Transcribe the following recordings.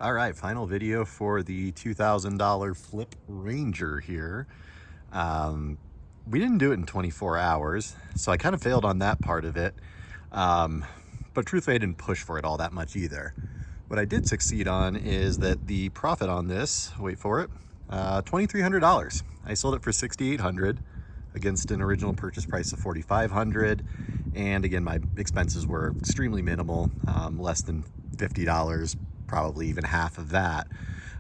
All right, final video for the $2,000 Flip Ranger here. We didn't do it in 24 hours, so I kind of failed on that part of it. But truthfully, I didn't push for it all that much either. What I did succeed on is that the profit on this, wait for it, $2,300. I sold it for $6,800 against an original purchase price of $4,500. And again, my expenses were extremely minimal, less than $50, probably even half of that.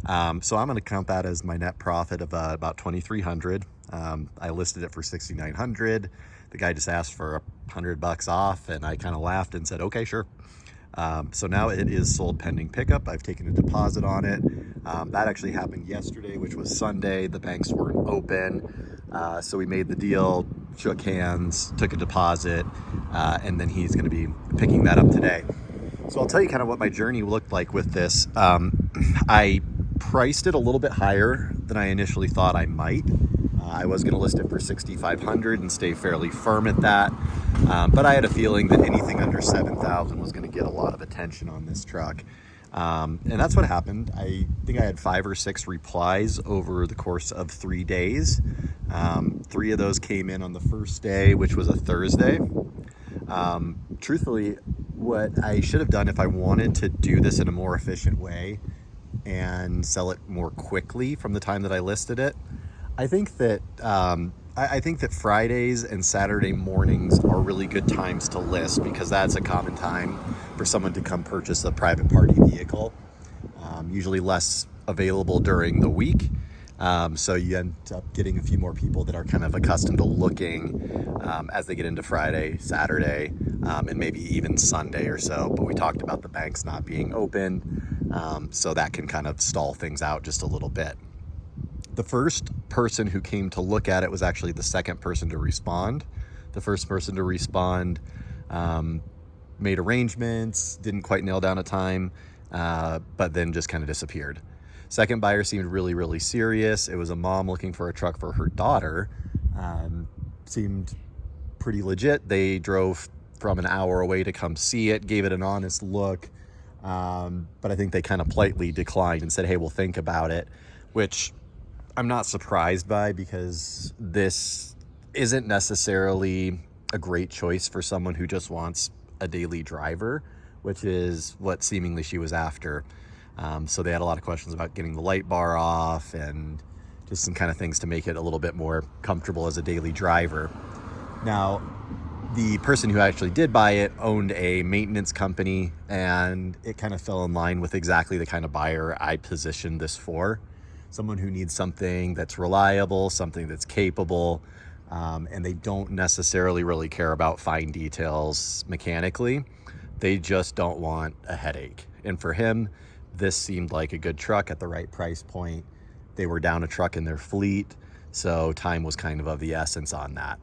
So I'm going to count that as my net profit of about $2,300. I listed it for $6,900. The guy just asked for $100 off, and I kind of laughed and said, okay, sure. So now it is sold pending pickup. I've taken a deposit on it. That actually happened yesterday, which was Sunday. The banks weren't open. So we made the deal, shook hands, took a deposit, and then he's going to be picking that up today. So I'll tell you kind of what my journey looked like with this. I priced it a little bit higher than I initially thought I might. I was going to list it for $6,500 and stay fairly firm at that. But I had a feeling that anything under $7,000 was going to get a lot of attention on this truck. And that's what happened. I think I had 5 or 6 replies over the course of 3 days. 3 of those came in on the first day, which was a Thursday. Truthfully, what I should have done if I wanted to do this in a more efficient way and sell it more quickly from the time that I listed it, I think that Fridays and Saturday mornings are really good times to list, because that's a common time for someone to come purchase a private party vehicle. Usually less available during the week. So you end up getting a few more people that are kind of accustomed to looking as they get into Friday, Saturday, and maybe even Sunday or so. But we talked about the banks not being open, so that can kind of stall things out just a little bit. The first person who came to look at it was actually the second person to respond. The first person to respond made arrangements, didn't quite nail down a time, but then just kind of disappeared. Second buyer seemed really, really serious. It was a mom looking for a truck for her daughter. Seemed pretty legit. They drove from an hour away to come see it, gave it an honest look. But I think they kind of politely declined and said, hey, we'll think about it, which I'm not surprised by, because this isn't necessarily a great choice for someone who just wants a daily driver, which is what seemingly she was after. So they had a lot of questions about getting the light bar off and just some kind of things to make it a little bit more comfortable as a daily driver. Now, the person who actually did buy it owned a maintenance company, and it kind of fell in line with exactly the kind of buyer I positioned this for. Someone who needs something that's reliable, something that's capable, and they don't necessarily really care about fine details mechanically. They just don't want a headache. And for him, this seemed like a good truck at the right price point. They were down a truck in their fleet, so time was kind of the essence on that.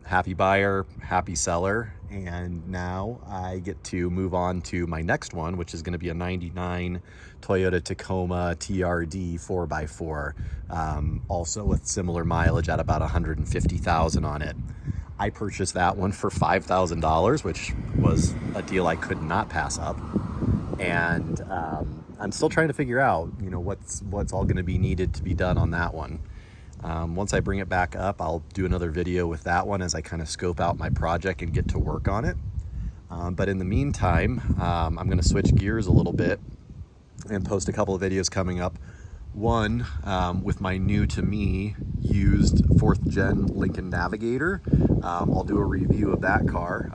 Happy buyer, happy seller, and now I get to move on to my next one, which is going to be a 99 Toyota Tacoma TRD 4x4, also with similar mileage at about 150,000 on it. I purchased that one for $5,000, which was a deal I could not pass up. And I'm still trying to figure out, what's all going to be needed to be done on that one. Once I bring it back up, I'll do another video with that one as I kind of scope out my project and get to work on it. But in the meantime, I'm going to switch gears a little bit and post a couple of videos coming up. One with my new to me used 4th gen Lincoln Navigator. I'll do a review of that car.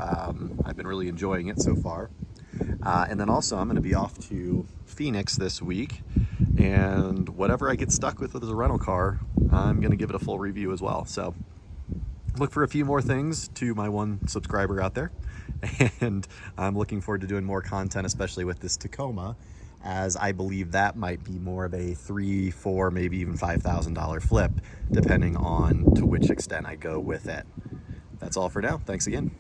I've been really enjoying it so far. And then also I'm going to be off to Phoenix this week, and whatever I get stuck with as a rental car, I'm going to give it a full review as well. So look for a few more things to my one subscriber out there. And I'm looking forward to doing more content, especially with this Tacoma, as I believe that might be more of a $3,000, $4,000, maybe even $5,000 flip, depending on to which extent I go with it. That's all for now. Thanks again.